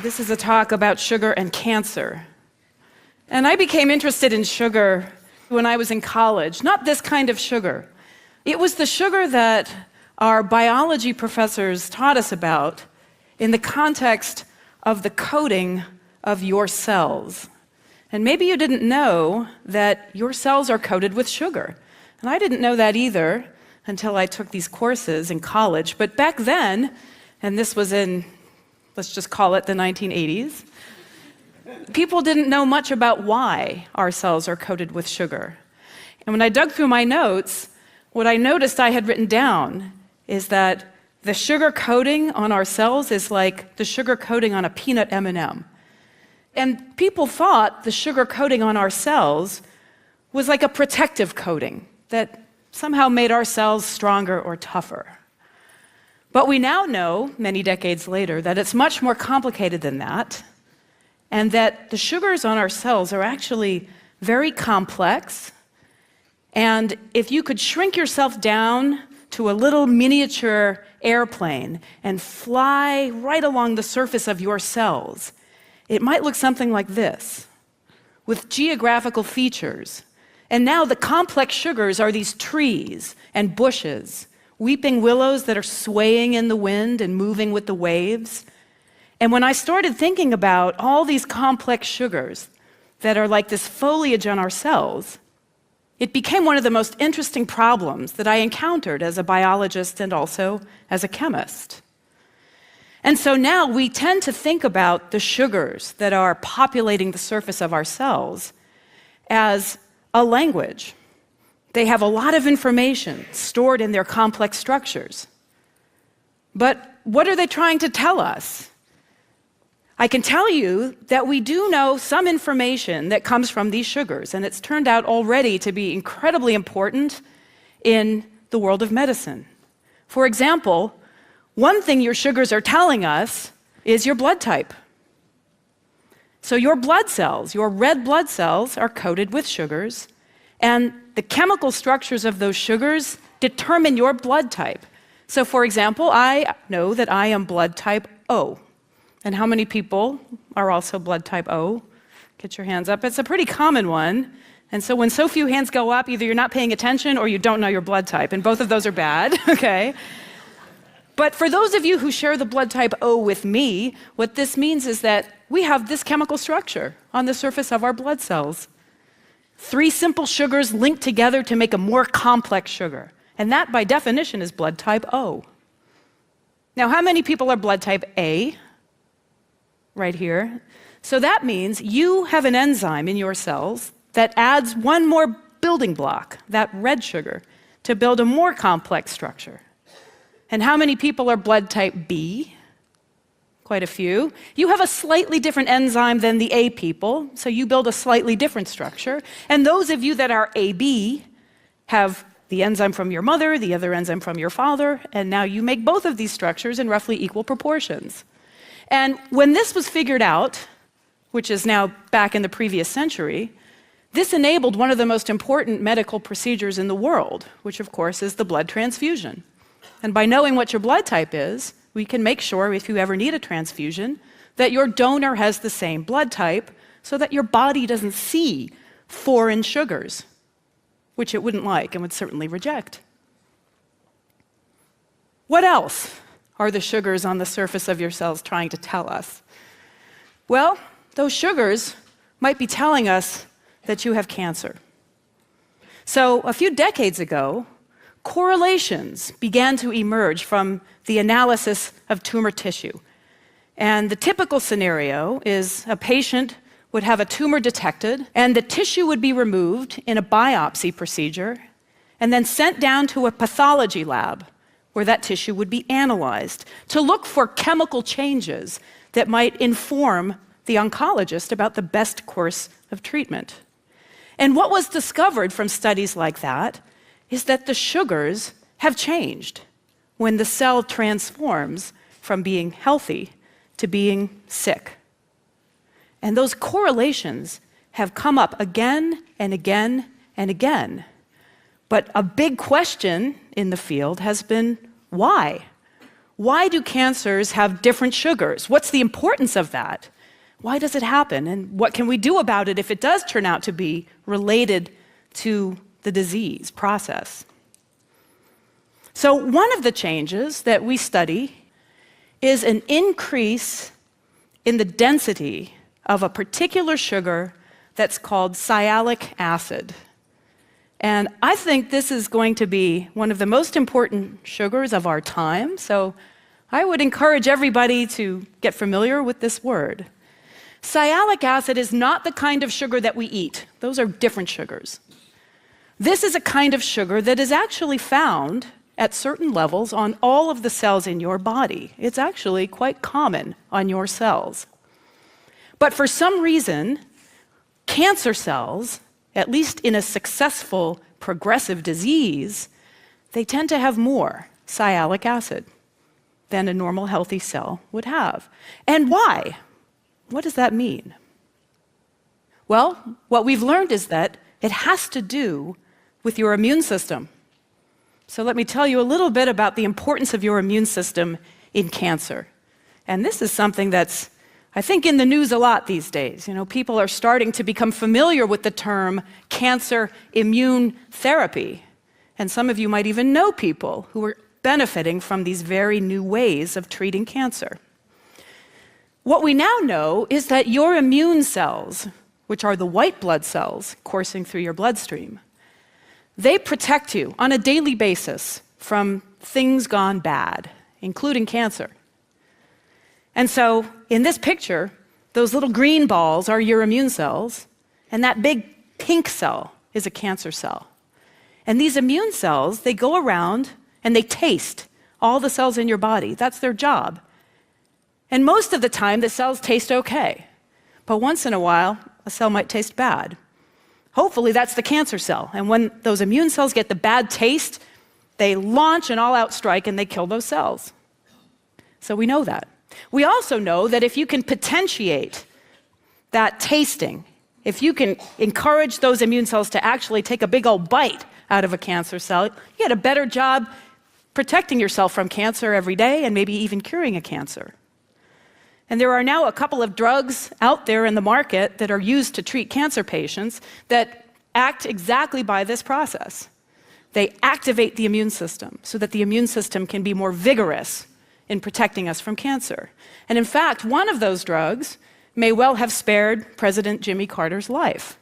This is a talk about sugar and cancer. And I became interested in sugar when I was in college. Not this kind of sugar. It was the sugar that our biology professors taught us about in the context of the coating of your cells. And maybe you didn't know that your cells are coated with sugar. And I didn't know that either until I took these courses in college. But back then, and this was in, let's just call it the 1980s, people didn't know much about why our cells are coated with sugar. And when I dug through my notes, what I noticed I had written down is that the sugar coating on our cells is like the sugar coating on a peanut M&M. And people thought the sugar coating on our cells was like a protective coating that somehow made our cells stronger or tougher. But we now know, many decades later, that it's much more complicated than that, and that the sugars on our cells are actually very complex. And if you could shrink yourself down to a little miniature airplane and fly right along the surface of your cells, it might look something like this, with geographical features. And now the complex sugars are these trees and bushes, weeping willows that are swaying in the wind and moving with the waves. And when I started thinking about all these complex sugars that are like this foliage on our cells, it became one of the most interesting problems that I encountered as a biologist and also as a chemist. And so now we tend to think about the sugars that are populating the surface of our cells as a language. They have a lot of information stored in their complex structures. But what are they trying to tell us? I can tell you that we do know some information that comes from these sugars, and it's turned out already to be incredibly important in the world of medicine. For example, one thing your sugars are telling us is your blood type. So your blood cells, your red blood cells, are coated with sugars, and the chemical structures of those sugars determine your blood type. So for example, I know that I am blood type O. And how many people are also blood type O? Get your hands up. It's a pretty common one. And so when so few hands go up, either you're not paying attention or you don't know your blood type, and both of those are bad, okay? But for those of you who share the blood type O with me, what this means is that we have this chemical structure on the surface of our blood cells. 3 simple sugars linked together to make a more complex sugar. And that, by definition, is blood type O. Now, how many people are blood type A? Right here. So that means you have an enzyme in your cells that adds one more building block, that red sugar, to build a more complex structure. And how many people are blood type B? Quite a few. You have a slightly different enzyme than the A people, so you build a slightly different structure. And those of you that are AB have the enzyme from your mother, the other enzyme from your father, and now you make both of these structures in roughly equal proportions. And when this was figured out, which is now back in the previous century, this enabled one of the most important medical procedures in the world, which of course is the blood transfusion. And by knowing what your blood type is, we can make sure, if you ever need a transfusion, that your donor has the same blood type so that your body doesn't see foreign sugars, which it wouldn't like and would certainly reject. What else are the sugars on the surface of your cells trying to tell us? Well, those sugars might be telling us that you have cancer. So a few decades ago, correlations began to emerge from the analysis of tumor tissue. And the typical scenario is a patient would have a tumor detected, and the tissue would be removed in a biopsy procedure, and then sent down to a pathology lab where that tissue would be analyzed to look for chemical changes that might inform the oncologist about the best course of treatment. And what was discovered from studies like that is that the sugars have changed when the cell transforms from being healthy to being sick. And those correlations have come up again and again and again. But a big question in the field has been why? Why do cancers have different sugars? What's the importance of that? Why does it happen? And what can we do about it if it does turn out to be related to the disease process? So one of the changes that we study is an increase in the density of a particular sugar that's called sialic acid. And I think this is going to be one of the most important sugars of our time, so I would encourage everybody to get familiar with this word. Sialic acid is not the kind of sugar that we eat. Those are different sugars. This is a kind of sugar that is actually found at certain levels on all of the cells in your body. It's actually quite common on your cells. But for some reason, cancer cells, at least in a successful progressive disease, they tend to have more sialic acid than a normal healthy cell would have. And why? What does that mean? Well, what we've learned is that it has to do with your immune system. So let me tell you a little bit about the importance of your immune system in cancer. And this is something that's, I think, in the news a lot these days. People are starting to become familiar with the term cancer immune therapy. And some of you might even know people who are benefiting from these very new ways of treating cancer. What we now know is that your immune cells, which are the white blood cells coursing through your bloodstream, they protect you on a daily basis from things gone bad, including cancer. And so, in this picture, those little green balls are your immune cells, and that big pink cell is a cancer cell. And these immune cells, they go around and they taste all the cells in your body. That's their job. And most of the time, the cells taste okay. But once in a while, a cell might taste bad. Hopefully, that's the cancer cell. And when those immune cells get the bad taste, they launch an all-out strike and they kill those cells. So we know that. We also know that if you can potentiate that tasting, if you can encourage those immune cells to actually take a big old bite out of a cancer cell, you get a better job protecting yourself from cancer every day and maybe even curing a cancer. And there are now a couple of drugs out there in the market that are used to treat cancer patients that act exactly by this process. They activate the immune system so that the immune system can be more vigorous in protecting us from cancer. And in fact, one of those drugs may well have spared President Jimmy Carter's life.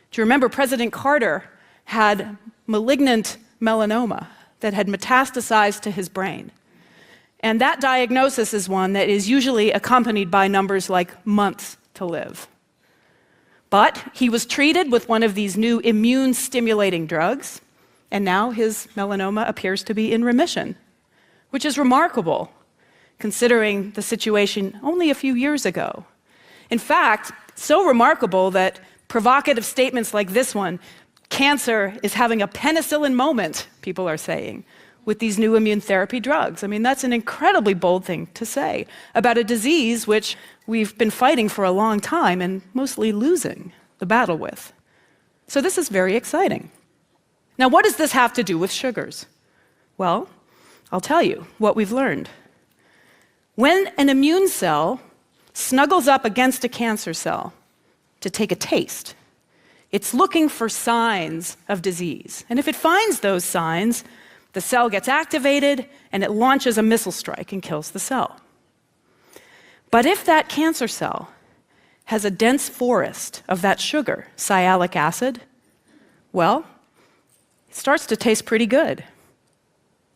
Do you remember President Carter had malignant melanoma that had metastasized to his brain? And that diagnosis is one that is usually accompanied by numbers like months to live. But he was treated with one of these new immune-stimulating drugs, and now his melanoma appears to be in remission, which is remarkable, considering the situation only a few years ago. In fact, so remarkable that provocative statements like this one, cancer is having a penicillin moment, people are saying, with these new immune therapy drugs. I mean, that's an incredibly bold thing to say about a disease which we've been fighting for a long time and mostly losing the battle with. So this is very exciting. Now, what does this have to do with sugars? Well, I'll tell you what we've learned. When an immune cell snuggles up against a cancer cell to take a taste, it's looking for signs of disease. And if it finds those signs, the cell gets activated and it launches a missile strike and kills the cell. But if that cancer cell has a dense forest of that sugar, sialic acid, well, it starts to taste pretty good.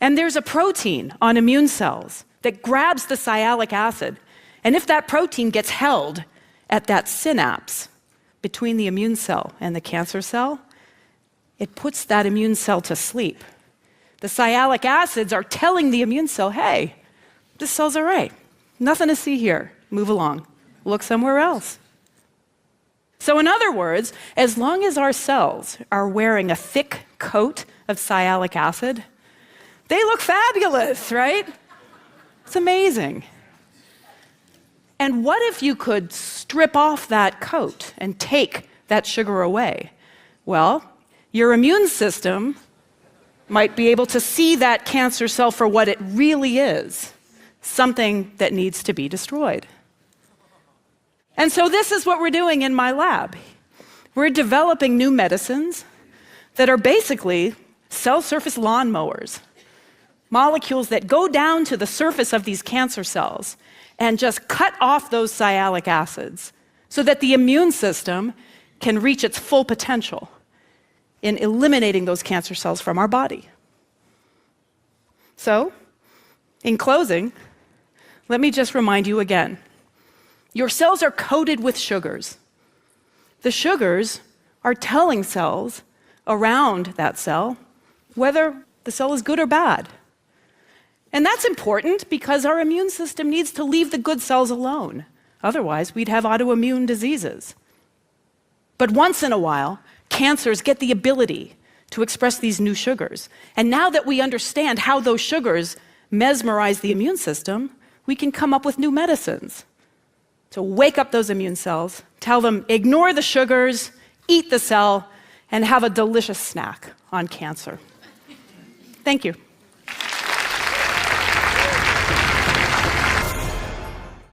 And there's a protein on immune cells that grabs the sialic acid. And if that protein gets held at that synapse between the immune cell and the cancer cell, it puts that immune cell to sleep. The sialic acids are telling the immune cell, hey, this cell's all right. Nothing to see here. Move along. Look somewhere else. So in other words, as long as our cells are wearing a thick coat of sialic acid, they look fabulous, right? It's amazing. And what if you could strip off that coat and take that sugar away? Well, your immune system might be able to see that cancer cell for what it really is. something that needs to be destroyed. And so this is what we're doing in my lab. We're developing new medicines that are basically cell surface lawnmowers, molecules that go down to the surface of these cancer cells and just cut off those sialic acids so that the immune system can reach its full potential in eliminating those cancer cells from our body. So, in closing, let me just remind you again. Your cells are coated with sugars. The sugars are telling cells around that cell whether the cell is good or bad. And that's important because our immune system needs to leave the good cells alone. Otherwise, we'd have autoimmune diseases. But once in a while, cancers get the ability to express these new sugars. And now that we understand how those sugars mesmerize the immune system, we can come up with new medicines to wake up those immune cells, tell them, ignore the sugars, eat the cell, and have a delicious snack on cancer. Thank you.